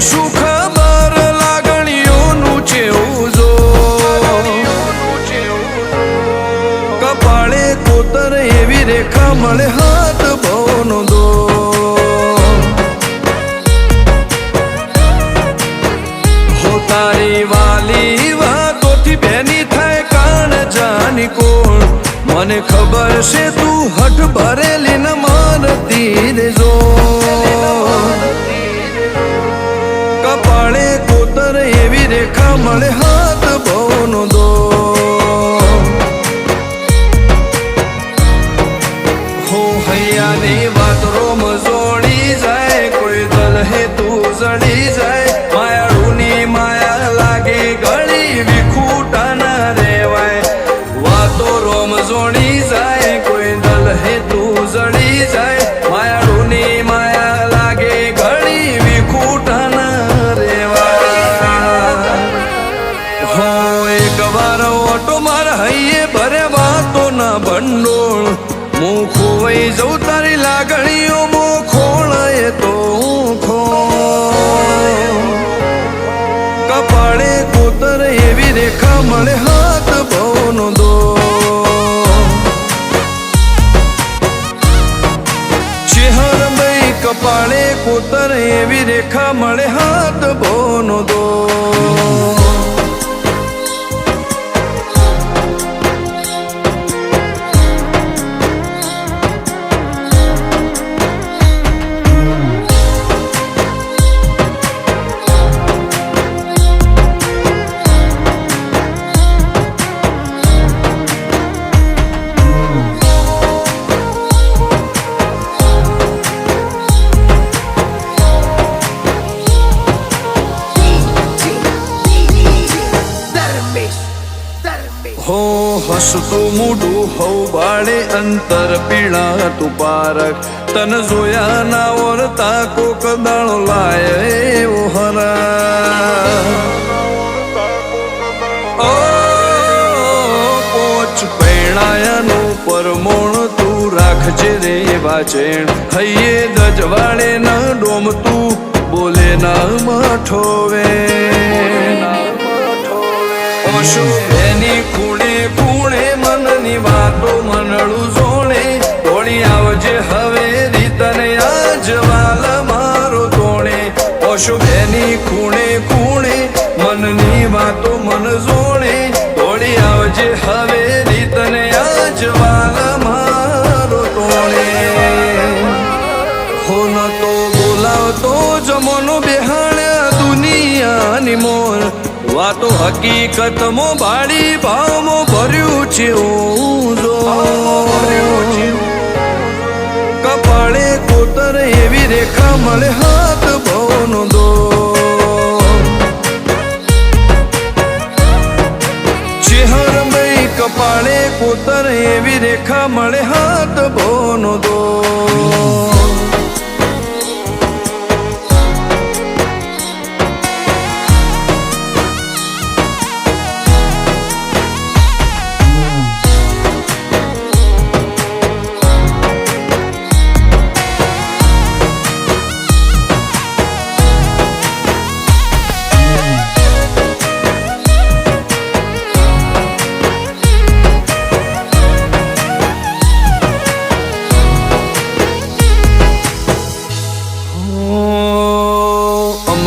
શું ખબર લાગણીઓનું ચેવું જો કપાળે કોતર એવી રેખા મળે હાથ ભવનો દો હો તારી વાલી વાતોથી બેની થાય કાન જાની કોણ મને ખબર છે તું હઠ ભરેલી ન માનતી રે જો કપાળે કોતર એવી રેખા મળે હાથ ભવનો દો હો હૈયાની વાત રોમ જોડી જાય કોઈ દલ હે તું જડી જાય માયાળુની માયા લાગે ગળી વિખૂટા ના રેવાય વાતો રોમ જોડી જાય કોઈ દલ હે તું જડી જાય માયાળુની માયા લાગે ગળી વિખૂટા ના રેવાય હો એક વાર ઓટો માર હૈયે ભરે વાતો ના ભંડોળ મું ખોવાઈ જઉં તારી લાગણીઓ મો ખોળાય તો ખો કપાળે કોતર એવી રેખા મળે હાથ ભવનો દો ચેહર ભાઈ કપાળે કોતર એવી રેખા મળે હાથ ભવનો દો હો હસતું મૂડું હો બાળે અંતર પીણા તું પારક તન જોયા ના ઓરતા કોક દાણો લાય એવો હરા ઓ પોચ પૈણાયાનું પરમોણ તું રાખજે રે વાચેણ હૈયે દજવાળે ના ડોમતું બોલે ના મઠોવે એની ખૂણે ખૂણે મનની વાતો મનડું જોણે તોડી આવજે હવે રીતને આજવાલ મારો તોણે ઓશુભેની ખૂણે ખૂણે મનની વાતો મન જોણે તોડી આવજે હવે રીતને આજવાલ મારો તોણે હો ન તો બોલાવતો જમોનો બેહાણ્યા દુનિયાની મોર વાતો હકીકતમો ભાડી ભાવમો ભર્યું છે ઊંઝો કપાળે કોતર એવી રેખા મળે હાથ ભવનો દો ચેહર ભાઈ કપાળે કોતર એવી રેખા મળે હાથ ભવનો દો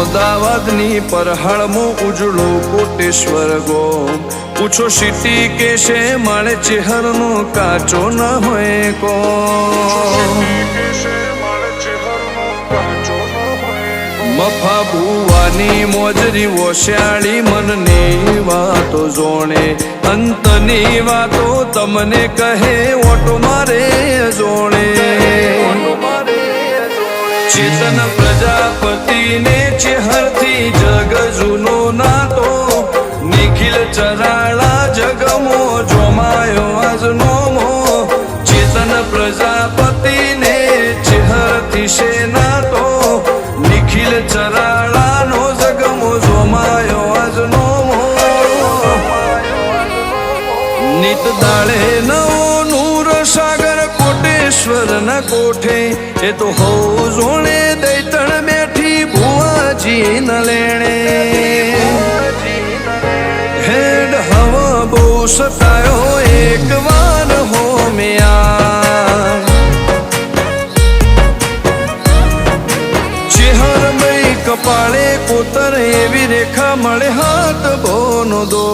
અમદાવાદની પરહાળમો ઉજળો કોટેશ્વર ગોમ પૂછો સિટી કે છે માળે ચેહરનો કાચો ન હોય કો મફા ભુવાની મોજરી વોશાળી મનની વાતો જોણે અંતની વાતો તમને કહે ઓટો મારે જોણે ચેતન પ્રજાપતિને ચેહરથી જગ જૂનો નાતો નિખિલ ચરાળા જગમો જોમાયો આજનો મો ચેતન પ્રજાપતિને ચેહરથી છે નાતો નિખિલ ચરાળાનો જગમો જોમાયો આજનો મો નિત દાળે નવો નૂર સાગર કોટેશ્વર ના કોઠે એ તો હો જોણે દૈતણ બેઠી ભુવા જીન લેણે હેડ હવ બહુ સતાયો એક વાર હોમ્યા ચેહર મય કપાળે કોતર એવી રેખા મળે હાથ બોનો દો